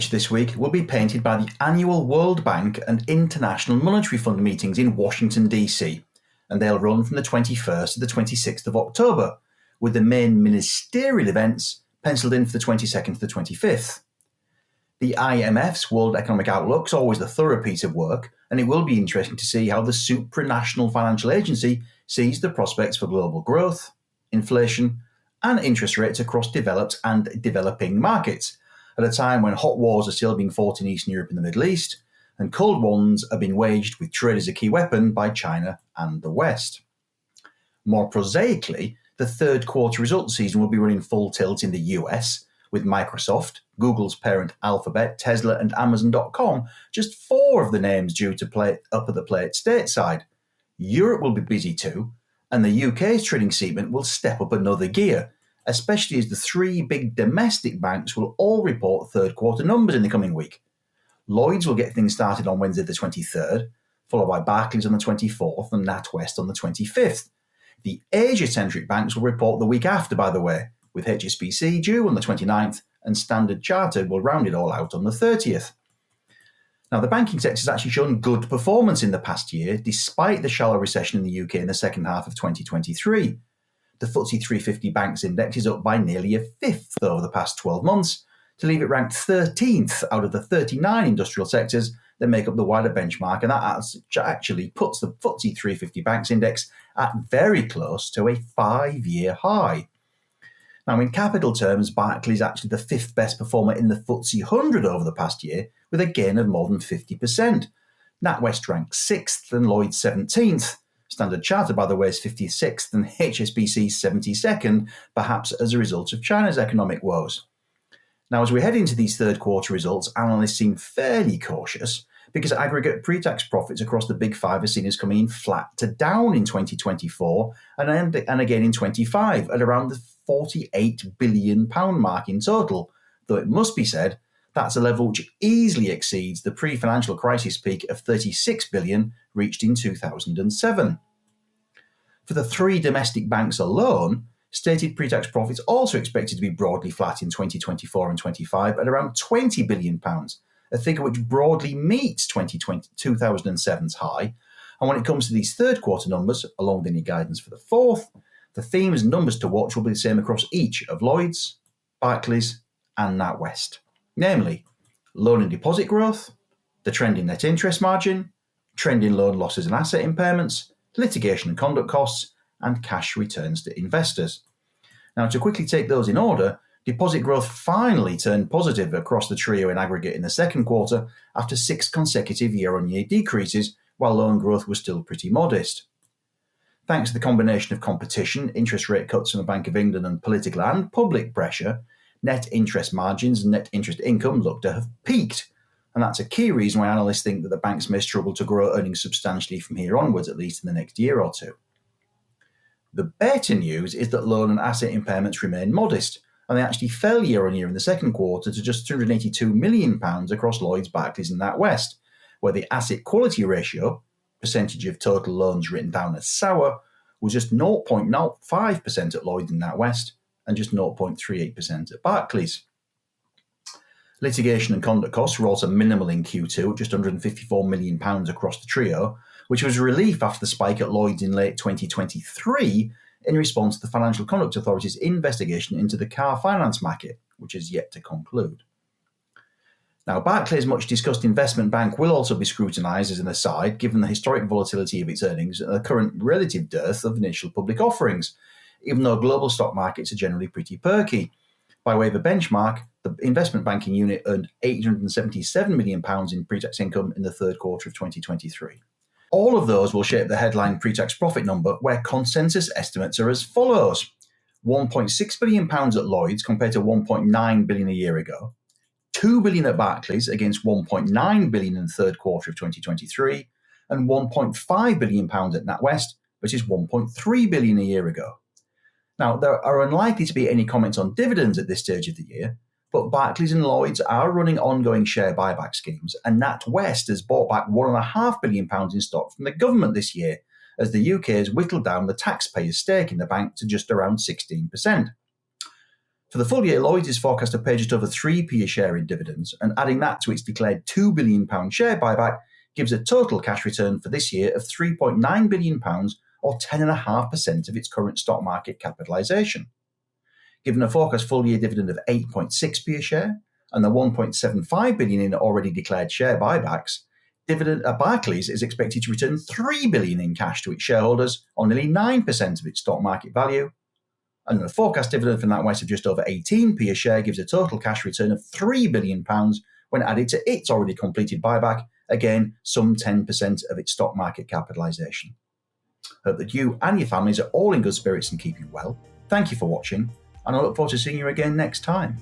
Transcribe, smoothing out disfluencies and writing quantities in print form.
pitch this week will be painted by the annual World Bank and International Monetary Fund meetings in Washington, D.C., and they'll run from the 21st to the 26th of October, with the main ministerial events penciled in for the 22nd to the 25th. The IMF's World Economic Outlook is always a thorough piece of work, and it will be interesting to see how the supranational financial agency sees the prospects for global growth, inflation, and interest rates across developed and developing markets, at a time when hot wars are still being fought in Eastern Europe and the Middle East, and cold ones are being waged with trade as a key weapon by China and the West. More prosaically, the third quarter results season will be running full tilt in the US, with Microsoft, Google's parent Alphabet, Tesla, and Amazon.com just 4 of the names due to play up at the plate stateside. Europe will be busy too, and the UK's trading segment will step up another gear, especially as the 3 big domestic banks will all report third quarter numbers in the coming week. Lloyds will get things started on Wednesday the 23rd, followed by Barclays on the 24th and NatWest on the 25th. The Asia-centric banks will report the week after, by the way, with HSBC due on the 29th and Standard Chartered will round it all out on the 30th. Now, the banking sector has actually shown good performance in the past year, despite the shallow recession in the UK in the second half of 2023. The FTSE 350 Banks Index is up by nearly a fifth over the past 12 months, to leave it ranked 13th out of the 39 industrial sectors that make up the wider benchmark, and that actually puts the FTSE 350 Banks Index at very close to a 5-year high. Now, in capital terms, Barclays is actually the 5th best performer in the FTSE 100 over the past year, with a gain of more than 50%. NatWest ranked 6th and Lloyds 17th. Standard Chartered, by the way, is 56th and HSBC 72nd, perhaps as a result of China's economic woes. Now, as we head into these third quarter results, analysts seem fairly cautious because aggregate pre-tax profits across the big 5 are seen as coming in flat to down in 2024 and again in 25 at around the £48 billion mark in total, though it must be said that's a level which easily exceeds the pre-financial crisis peak of £36 billion reached in 2007. For the 3 domestic banks alone, stated pre-tax profits also expected to be broadly flat in 2024 and 25 at around £20 billion, a figure which broadly meets 2007's high. And when it comes to these third quarter numbers, along with any guidance for the fourth, the themes and numbers to watch will be the same across each of Lloyds, Barclays, and NatWest. Namely, loan and deposit growth, the trend in net interest margin, trend in loan losses and asset impairments, litigation and conduct costs, and cash returns to investors. Now, to quickly take those in order, deposit growth finally turned positive across the trio in aggregate in the second quarter after 6 consecutive year-on-year decreases, while loan growth was still pretty modest. Thanks to the combination of competition, interest rate cuts from the Bank of England, and political and public pressure, net interest margins and net interest income look to have peaked. And that's a key reason why analysts think that the banks may struggle to grow earnings substantially from here onwards, at least in the next year or two. The better news is that loan and asset impairments remain modest, and they actually fell year on year in the second quarter to just £282 million across Lloyds, Barclays, and NatWest, where the asset quality ratio, percentage of total loans written down as sour, was just 0.05% at Lloyds and NatWest and just 0.38% at Barclays. Litigation and conduct costs were also minimal in Q2, just £154 million across the trio, which was a relief after the spike at Lloyds in late 2023 in response to the Financial Conduct Authority's investigation into the car finance market, which is yet to conclude. Now, Barclays' much-discussed investment bank will also be scrutinised as an aside, given the historic volatility of its earnings and the current relative dearth of initial public offerings, even though global stock markets are generally pretty perky. By way of a benchmark, the investment banking unit earned £877 million in pre-tax income in the third quarter of 2023. All of those will shape the headline pre-tax profit number, where consensus estimates are as follows. £1.6 billion at Lloyds compared to £1.9 billion a year ago, £2 billion at Barclays against £1.9 billion in the third quarter of 2023, and £1.5 billion at NatWest versus £1.3 billion a year ago. Now, there are unlikely to be any comments on dividends at this stage of the year, but Barclays and Lloyds are running ongoing share buyback schemes, and NatWest has bought back £1.5 billion in stock from the government this year, as the UK has whittled down the taxpayers' stake in the bank to just around 16%. For the full year, Lloyds is forecast to pay just over 3p a share in dividends, and adding that to its declared £2 billion share buyback gives a total cash return for this year of £3.9 billion, or 10.5% of its current stock market capitalisation. Given a forecast full-year dividend of 8.6p a share and the £1.75 billion in already declared share buybacks, Barclays is expected to return £3 billion in cash to its shareholders, or nearly 9% of its stock market value. And the forecast dividend from NatWest of just over 18p a share gives a total cash return of £3 billion when added to its already completed buyback, again, some 10% of its stock market capitalisation. Hope that you and your families are all in good spirits and keeping well. Thank you for watching, and I look forward to seeing you again next time.